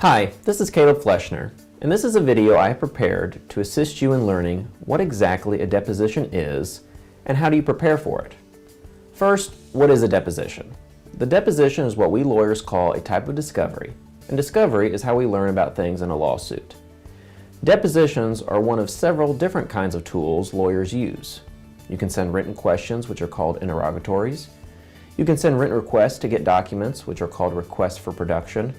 Hi, this is Caleb Fleschner, and this is a video I have prepared to assist you in learning what exactly a deposition is and how do you prepare for it. First, what is a deposition? The deposition is what we lawyers call a type of discovery, and discovery is how we learn about things in a lawsuit. Depositions are one of several different kinds of tools lawyers use. You can send written questions, which are called interrogatories. You can send written requests to get documents, which are called requests for production.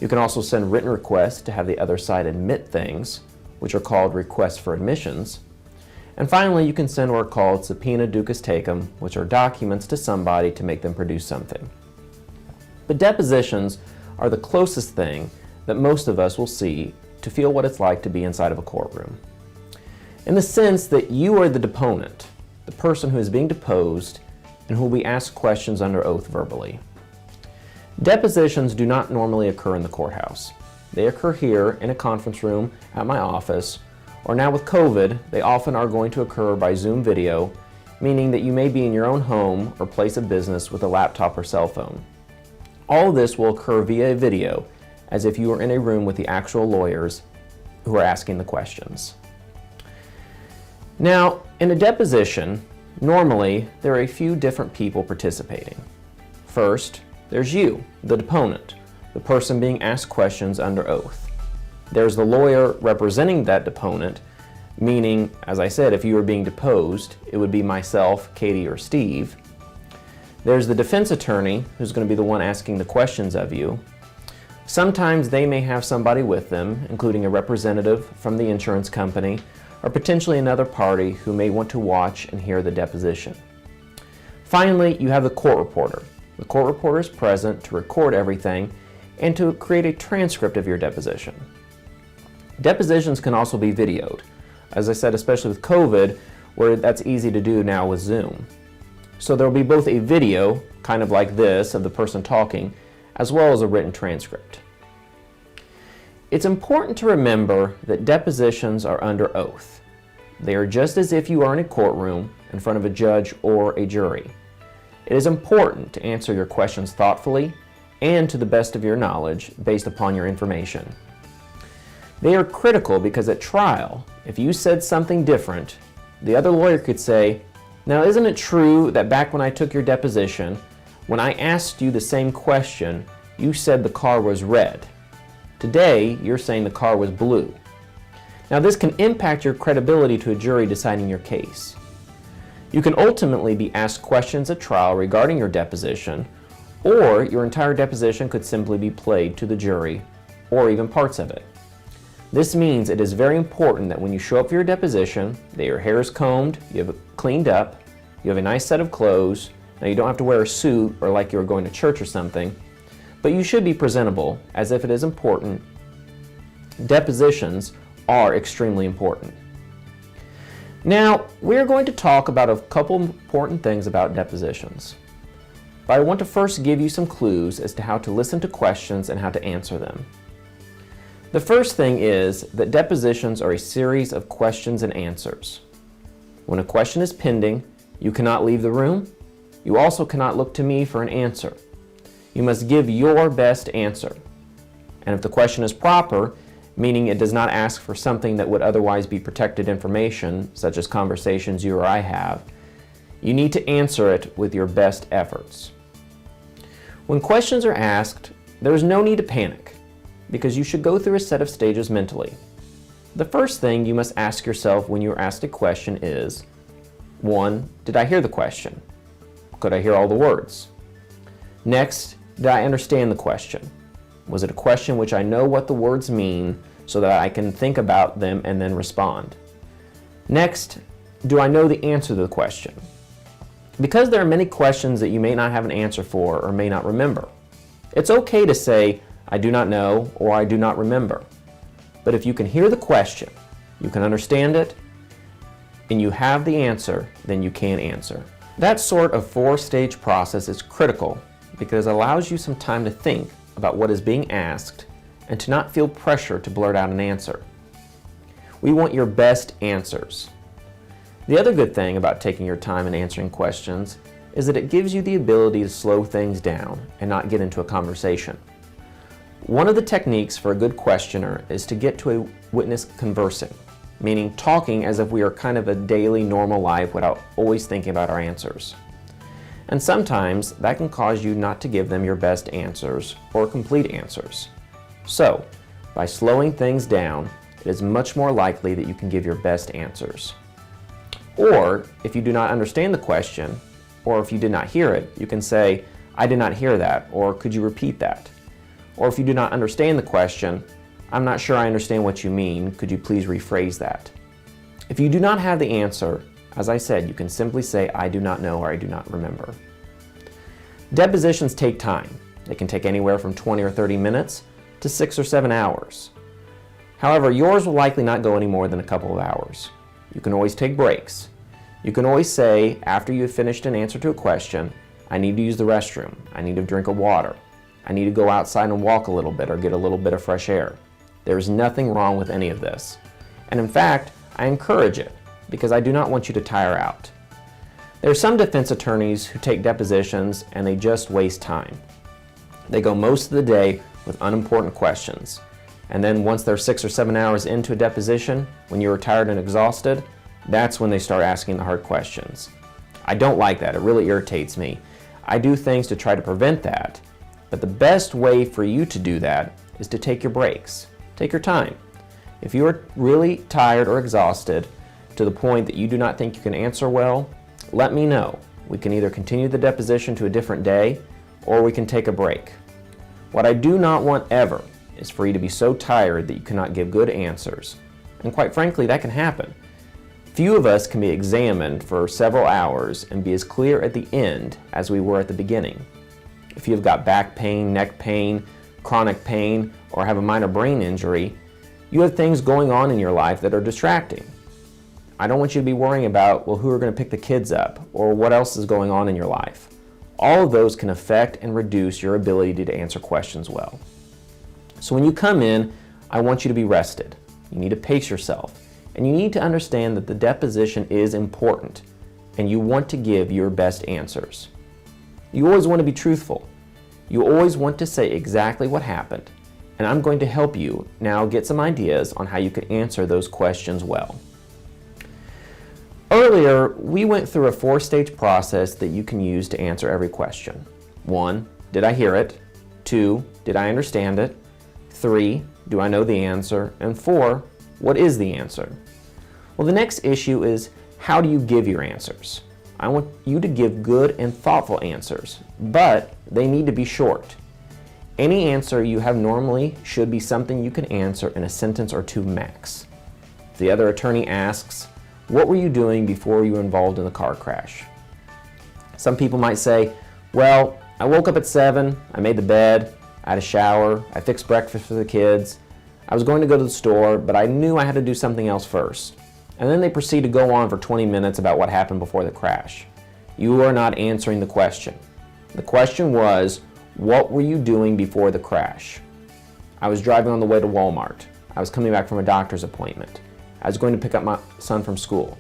You can also send written requests to have the other side admit things, which are called requests for admissions. And finally, you can send what are called subpoena duces tecum, which are documents to somebody to make them produce something. But depositions are the closest thing that most of us will see to feel what it's like to be inside of a courtroom. In the sense that you are the deponent, the person who is being deposed and who will be asked questions under oath verbally. Depositions do not normally occur in the courthouse. They occur here in a conference room at my office, or now with COVID, they often are going to occur by Zoom video, meaning that you may be in your own home or place of business with a laptop or cell phone. All of this will occur via video, as if you were in a room with the actual lawyers who are asking the questions. Now, in a deposition, normally there are a few different people participating. First, there's you, the deponent, the person being asked questions under oath. There's the lawyer representing that deponent, meaning, as I said, if you were being deposed, it would be myself, Katie, or Steve. There's the defense attorney, who's going to be the one asking the questions of you. Sometimes they may have somebody with them, including a representative from the insurance company, or potentially another party who may want to watch and hear the deposition. Finally, you have the court reporter. The court reporter is present to record everything and to create a transcript of your deposition. Depositions can also be videoed. As I said, especially with COVID, where that's easy to do now with Zoom. So there will be both a video, kind of like this, of the person talking, as well as a written transcript. It's important to remember that depositions are under oath. They are just as if you are in a courtroom in front of a judge or a jury. It is important to answer your questions thoughtfully and to the best of your knowledge based upon your information. They are critical because at trial, if you said something different, the other lawyer could say, "Now isn't it true that back when I took your deposition, when I asked you the same question, you said the car was red. Today, you're saying the car was blue." Now this can impact your credibility to a jury deciding your case. You can ultimately be asked questions at trial regarding your deposition, or your entire deposition could simply be played to the jury, or even parts of it. This means it is very important that when you show up for your deposition, that your hair is combed, you have it cleaned up, you have a nice set of clothes. Now you don't have to wear a suit or like you're going to church or something, but you should be presentable as if it is important. Depositions are extremely important. Now, we're going to talk about a couple important things about depositions. But I want to first give you some clues as to how to listen to questions and how to answer them. The first thing is that depositions are a series of questions and answers. When a question is pending, you cannot leave the room. You also cannot look to me for an answer. You must give your best answer. And if the question is proper, meaning it does not ask for something that would otherwise be protected information, such as conversations you or I have, you need to answer it with your best efforts. When questions are asked, there is no need to panic, because you should go through a set of stages mentally. The first thing you must ask yourself when you are asked a question is, 1. Did I hear the question? Could I hear all the words? Next, did I understand the question? Was it a question which I know what the words mean so that I can think about them and then respond? Next, do I know the answer to the question? Because there are many questions that you may not have an answer for or may not remember. It's okay to say, "I do not know" or "I do not remember." But if you can hear the question, you can understand it, and you have the answer, then you can answer. That sort of 4-stage process is critical because it allows you some time to think about what is being asked and to not feel pressure to blurt out an answer. We want your best answers. The other good thing about taking your time and answering questions is that it gives you the ability to slow things down and not get into a conversation. One of the techniques for a good questioner is to get to a witness conversing, meaning talking as if we are kind of a daily normal life without always thinking about our answers. And sometimes that can cause you not to give them your best answers or complete answers. So, by slowing things down, it is much more likely that you can give your best answers. Or, if you do not understand the question, or if you did not hear it, you can say, "I did not hear that," or "Could you repeat that?" Or if you do not understand the question, "I'm not sure I understand what you mean, could you please rephrase that?" If you do not have the answer, as I said, you can simply say, "I do not know," or "I do not remember." Depositions take time. They can take anywhere from 20 or 30 minutes to 6 or 7 hours. However, yours will likely not go any more than a couple of hours. You can always take breaks. You can always say, after you have finished an answer to a question, "I need to use the restroom, I need a drink of water, I need to go outside and walk a little bit or get a little bit of fresh air." There is nothing wrong with any of this. And in fact, I encourage it because I do not want you to tire out. There are some defense attorneys who take depositions and they just waste time. They go most of the day with unimportant questions. And then once they're 6 or 7 hours into a deposition, when you're tired and exhausted, that's when they start asking the hard questions. I don't like that. It really irritates me. I do things to try to prevent that, but the best way for you to do that is to take your breaks. Take your time. If you are really tired or exhausted to the point that you do not think you can answer well, let me know. We can either continue the deposition to a different day or we can take a break. What I do not want ever is for you to be so tired that you cannot give good answers. And quite frankly, that can happen. Few of us can be examined for several hours and be as clear at the end as we were at the beginning. If you've got back pain, neck pain, chronic pain, or have a minor brain injury, you have things going on in your life that are distracting. I don't want you to be worrying about, well, who are going to pick the kids up, or what else is going on in your life. All of those can affect and reduce your ability to answer questions well. So when you come in, I want you to be rested. You need to pace yourself, and you need to understand that the deposition is important, and you want to give your best answers. You always want to be truthful. You always want to say exactly what happened, and I'm going to help you now get some ideas on how you can answer those questions well. Earlier, we went through a 4-stage process that you can use to answer every question. 1, did I hear it? 2, did I understand it? 3, do I know the answer? And 4, what is the answer? Well, the next issue is, how do you give your answers? I want you to give good and thoughtful answers, but they need to be short. Any answer you have normally should be something you can answer in a sentence or 2 max. If the other attorney asks, what were you doing before you were involved in the car crash? Some people might say, well, I woke up at 7, I made the bed, I had a shower, I fixed breakfast for the kids, I was going to go to the store, but I knew I had to do something else first. And then they proceed to go on for 20 minutes about what happened before the crash. You are not answering the question. The question was, what were you doing before the crash? I was driving on the way to Walmart. I was coming back from a doctor's appointment. I was going to pick up my son from school.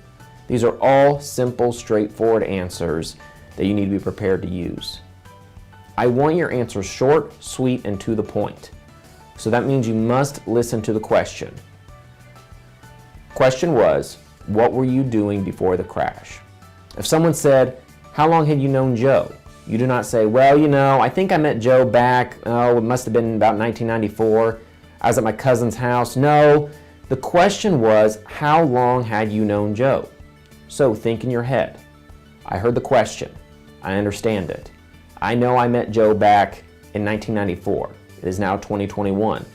These are all simple, straightforward answers that you need to be prepared to use. I want your answers short, sweet, and to the point. So that means you must listen to the question. Question was, what were you doing before the crash? If someone said, how long had you known Joe? You do not say, well, you know, I think I met Joe back, it must have been about 1994. I was at my cousin's house. No, the question was, how long had you known Joe? So think in your head. I heard the question. I understand it. I know I met Joe back in 1994. It is now 2021.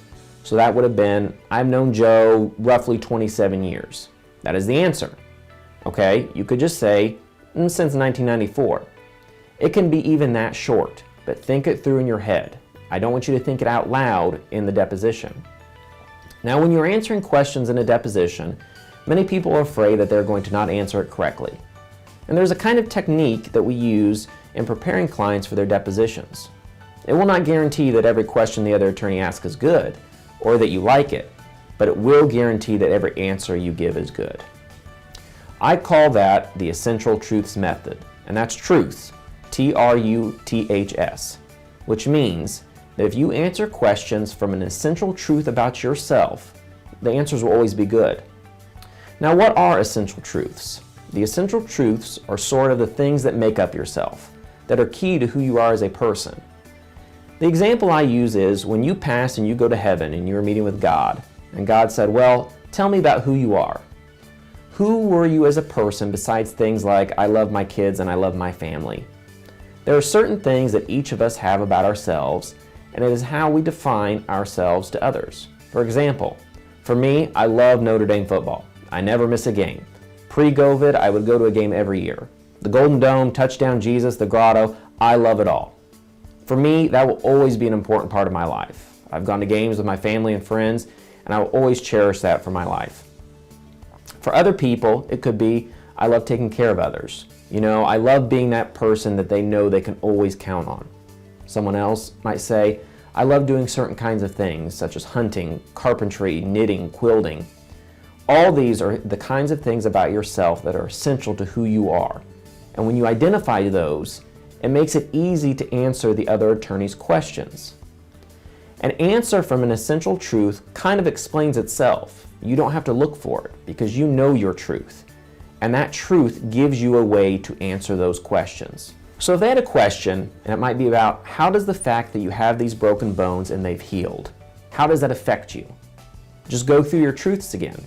So that would have been, I've known Joe roughly 27 years. That is the answer. Okay, you could just say, since 1994. It can be even that short, but think it through in your head. I don't want you to think it out loud in the deposition. Now, when you're answering questions in a deposition, many people are afraid that they're going to not answer it correctly. And there's a kind of technique that we use in preparing clients for their depositions. It will not guarantee that every question the other attorney asks is good, or that you like it, but it will guarantee that every answer you give is good. I call that the essential truths method, and that's truths, T-R-U-T-H-S, which means that if you answer questions from an essential truth about yourself, the answers will always be good. Now, what are essential truths? The essential truths are sort of the things that make up yourself, that are key to who you are as a person. The example I use is when you pass and you go to heaven and you're meeting with God, and God said, well, tell me about who you are. Who were you as a person besides things like, I love my kids and I love my family? There are certain things that each of us have about ourselves, and it is how we define ourselves to others. For example, for me, I love Notre Dame football. I never miss a game. Pre-COVID, I would go to a game every year. The Golden Dome, Touchdown Jesus, the Grotto, I love it all. For me, that will always be an important part of my life. I've gone to games with my family and friends, and I will always cherish that for my life. For other people, it could be, I love taking care of others. You know, I love being that person that they know they can always count on. Someone else might say, I love doing certain kinds of things, such as hunting, carpentry, knitting, quilting. All these are the kinds of things about yourself that are essential to who you are. And when you identify those, it makes it easy to answer the other attorney's questions. An answer from an essential truth kind of explains itself. You don't have to look for it because you know your truth. And that truth gives you a way to answer those questions. So if they had a question, and it might be about how does the fact that you have these broken bones and they've healed, how does that affect you? Just go through your truths again.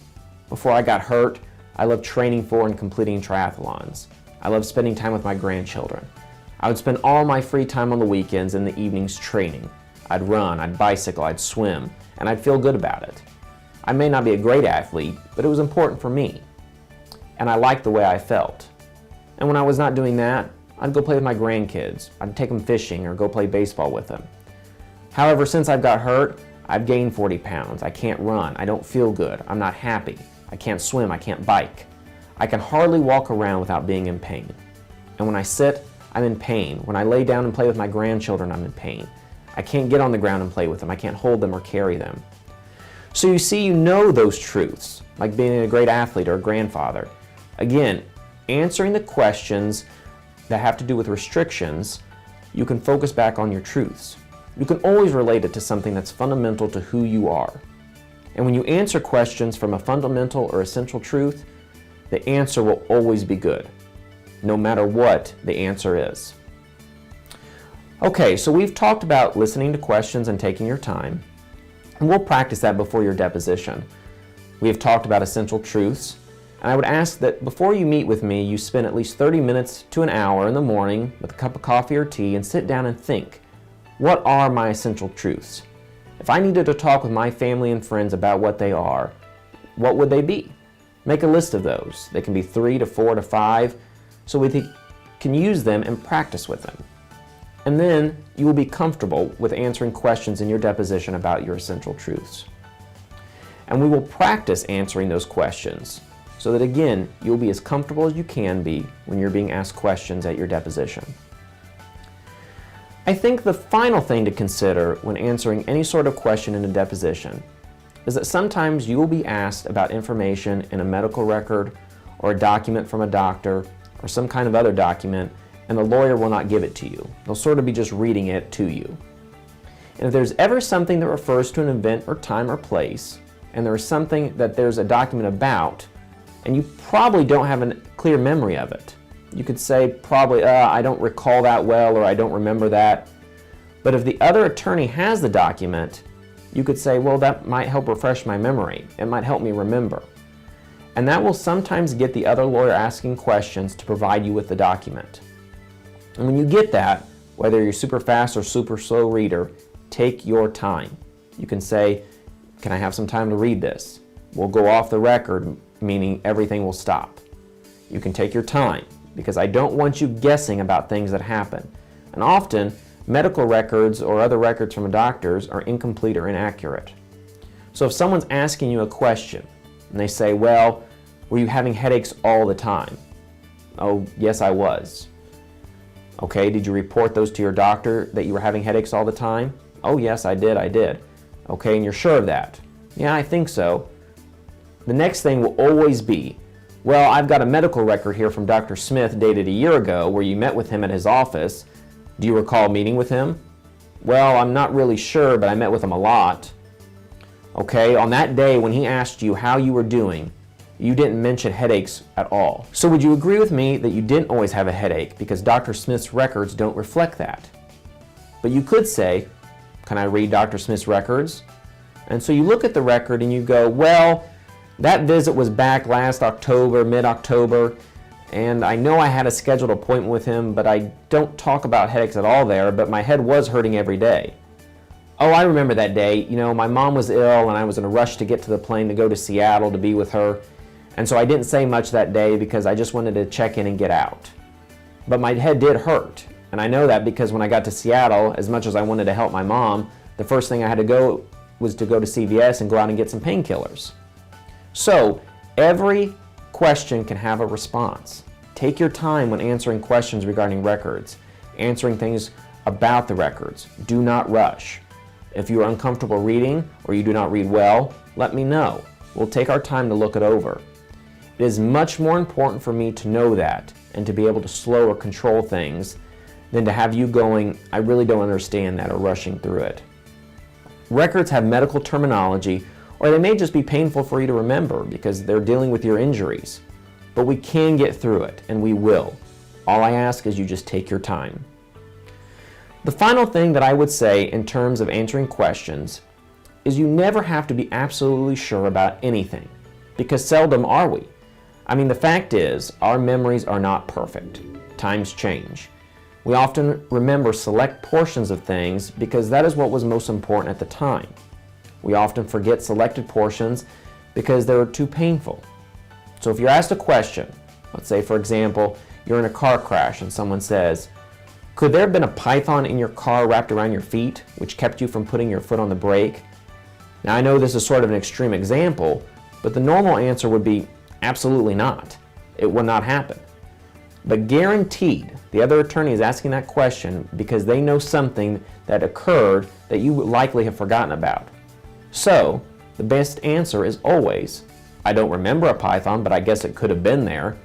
Before I got hurt, I loved training for and completing triathlons. I loved spending time with my grandchildren. I would spend all my free time on the weekends and the evenings training. I'd run, I'd bicycle, I'd swim, and I'd feel good about it. I may not be a great athlete, but it was important for me. And I liked the way I felt. And when I was not doing that, I'd go play with my grandkids. I'd take them fishing or go play baseball with them. However, since I've got hurt, I've gained 40 pounds. I can't run. I don't feel good. I'm not happy. I can't swim. I can't bike. I can hardly walk around without being in pain. And when I sit, I'm in pain. When I lay down and play with my grandchildren, I'm in pain. I can't get on the ground and play with them. I can't hold them or carry them. So you see, you know those truths, like being a great athlete or a grandfather. Again, answering the questions that have to do with restrictions, you can focus back on your truths. You can always relate it to something that's fundamental to who you are. And when you answer questions from a fundamental or essential truth, the answer will always be good, no matter what the answer is. Okay, so we've talked about listening to questions and taking your time, and we'll practice that before your deposition. We have talked about essential truths, and I would ask that before you meet with me, you spend at least 30 minutes to an hour in the morning with a cup of coffee or tea and sit down and think, what are my essential truths? If I needed to talk with my family and friends about what they are, what would they be? Make a list of those. They can be 3 to 4 to 5, so we can use them and practice with them. And then you will be comfortable with answering questions in your deposition about your essential truths. And we will practice answering those questions so that, again, you'll be as comfortable as you can be when you're being asked questions at your deposition. I think the final thing to consider when answering any sort of question in a deposition is that sometimes you will be asked about information in a medical record or a document from a doctor or some kind of other document, and the lawyer will not give it to you. They'll sort of be just reading it to you. And if there's ever something that refers to an event or time or place, and there is something that there's a document about, and you probably don't have a clear memory of it, you could say probably, I don't recall that well, or I don't remember that. But if the other attorney has the document, you could say, well, that might help refresh my memory. It might help me remember. And that will sometimes get the other lawyer asking questions to provide you with the document. And when you get that, whether you're super fast or super slow reader, take your time. You can say, can I have some time to read this? We'll go off the record, meaning everything will stop. You can take your time, because I don't want you guessing about things that happen. And often, medical records or other records from doctors are incomplete or inaccurate. So if someone's asking you a question, and they say, well, were you having headaches all the time? Oh, yes, I was. Okay, did you report those to your doctor that you were having headaches all the time? Oh, yes, I did. Okay, and you're sure of that? Yeah, I think so. The next thing will always be, well, I've got a medical record here from Dr. Smith dated a year ago where you met with him at his office. Do you recall meeting with him? Well, I'm not really sure, but I met with him a lot. Okay, on that day when he asked you how you were doing, you didn't mention headaches at all. So would you agree with me that you didn't always have a headache because Dr. Smith's records don't reflect that? But you could say, can I read Dr. Smith's records? And so you look at the record and you go, well, that visit was back last October, mid-October, and I know I had a scheduled appointment with him, but I don't talk about headaches at all there, but my head was hurting every day. Oh, I remember that day. You know, my mom was ill and I was in a rush to get to the plane to go to Seattle to be with her. And so I didn't say much that day because I just wanted to check in and get out. But my head did hurt. And I know that because when I got to Seattle, as much as I wanted to help my mom, the first thing I had to go was to go to CVS and go out and get some painkillers. So every question can have a response. Take your time when answering questions regarding records, answering things about the records. Do not rush. If you are uncomfortable reading or you do not read well, let me know. We'll take our time to look it over. It is much more important for me to know that and to be able to slow or control things than to have you going, I really don't understand that, or rushing through it. Records have medical terminology, or they may just be painful for you to remember because they're dealing with your injuries. But we can get through it, and we will. All I ask is you just take your time. The final thing that I would say in terms of answering questions is you never have to be absolutely sure about anything, because seldom are we. I mean, the fact is, our memories are not perfect. Times change. We often remember select portions of things because that is what was most important at the time. We often forget selected portions because they were too painful. So if you're asked a question, let's say for example, you're in a car crash and someone says, could there have been a python in your car wrapped around your feet which kept you from putting your foot on the brake? Now I know this is sort of an extreme example, but the normal answer would be absolutely not. It would not happen. But guaranteed, the other attorney is asking that question because they know something that occurred that you would likely have forgotten about. So, the best answer is always, I don't remember a python, but I guess it could have been there.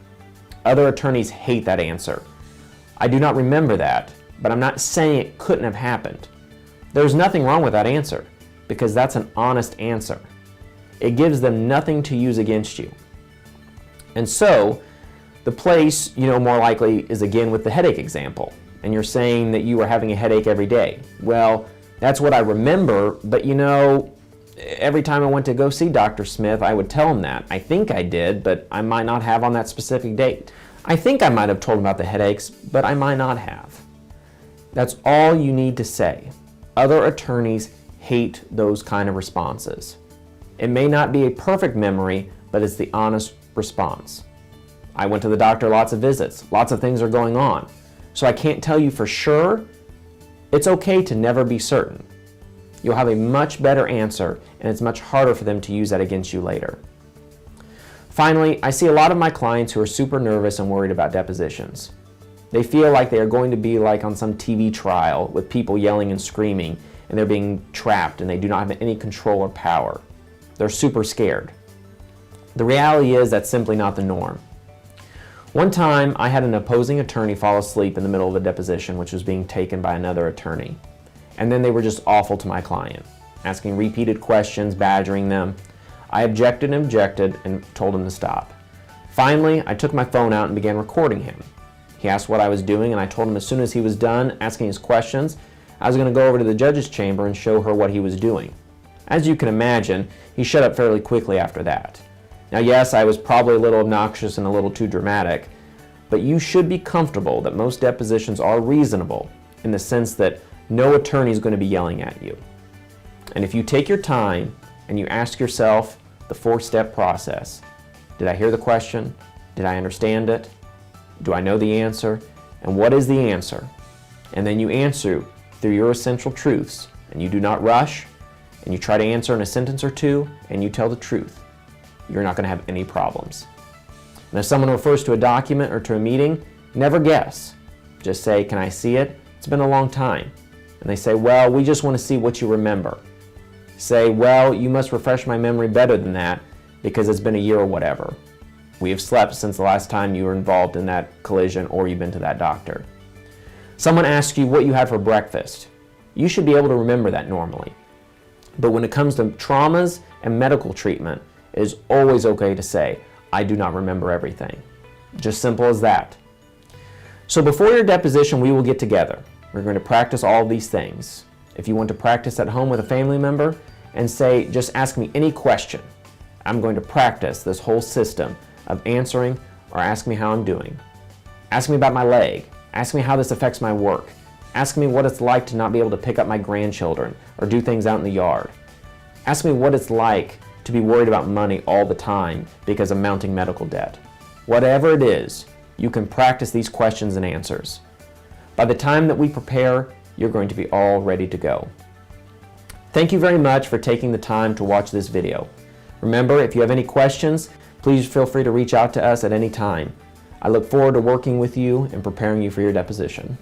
Other attorneys hate that answer. I do not remember that, but I'm not saying it couldn't have happened. There's nothing wrong with that answer because that's an honest answer. It gives them nothing to use against you. And so, the place, more likely is again with the headache example. And you're saying that you were having a headache every day. Well, that's what I remember, but every time I went to go see Dr. Smith, I would tell him that. I think I did, but I might not have on that specific date. I think I might have told him about the headaches, but I might not have. That's all you need to say. Other attorneys hate those kind of responses. It may not be a perfect memory, but it's the honest response. I went to the doctor lots of visits. Lots of things are going on. So I can't tell you for sure. It's okay to never be certain. You'll have a much better answer, and it's much harder for them to use that against you later. Finally, I see a lot of my clients who are super nervous and worried about depositions. They feel like they are going to be like on some TV trial with people yelling and screaming, and they're being trapped and they do not have any control or power. They're super scared. The reality is that's simply not the norm. One time, I had an opposing attorney fall asleep in the middle of a deposition which was being taken by another attorney. And then they were just awful to my client, asking repeated questions, badgering them. I objected and told him to stop. Finally, I took my phone out and began recording him. He asked what I was doing, and I told him as soon as he was done asking his questions, I was going to go over to the judge's chamber and show her what he was doing. As you can imagine, he shut up fairly quickly after that. Now yes, I was probably a little obnoxious and a little too dramatic, but you should be comfortable that most depositions are reasonable in the sense that no attorney is going to be yelling at you. And if you take your time and you ask yourself the 4-step process, did I hear the question? Did I understand it? Do I know the answer? And what is the answer? And then you answer through your essential truths, and you do not rush, and you try to answer in a sentence or two, and you tell the truth. You're not going to have any problems. And if someone refers to a document or to a meeting, never guess. Just say, can I see it? It's been a long time. And they say, well, we just want to see what you remember. Say, well, you must refresh my memory better than that because it's been a year or whatever. We have slept since the last time you were involved in that collision or you've been to that doctor. Someone asks you what you had for breakfast. You should be able to remember that normally. But when it comes to traumas and medical treatment, it is always okay to say, I do not remember everything. Just simple as that. So before your deposition, we will get together. We're going to practice all these things. If you want to practice at home with a family member and say, just ask me any question, I'm going to practice this whole system of answering or ask me how I'm doing. Ask me about my leg. Ask me how this affects my work. Ask me what it's like to not be able to pick up my grandchildren or do things out in the yard. Ask me what it's like to be worried about money all the time because of mounting medical debt. Whatever it is, you can practice these questions and answers. By the time that we prepare, you're going to be all ready to go. Thank you very much for taking the time to watch this video. Remember, if you have any questions, please feel free to reach out to us at any time. I look forward to working with you and preparing you for your deposition.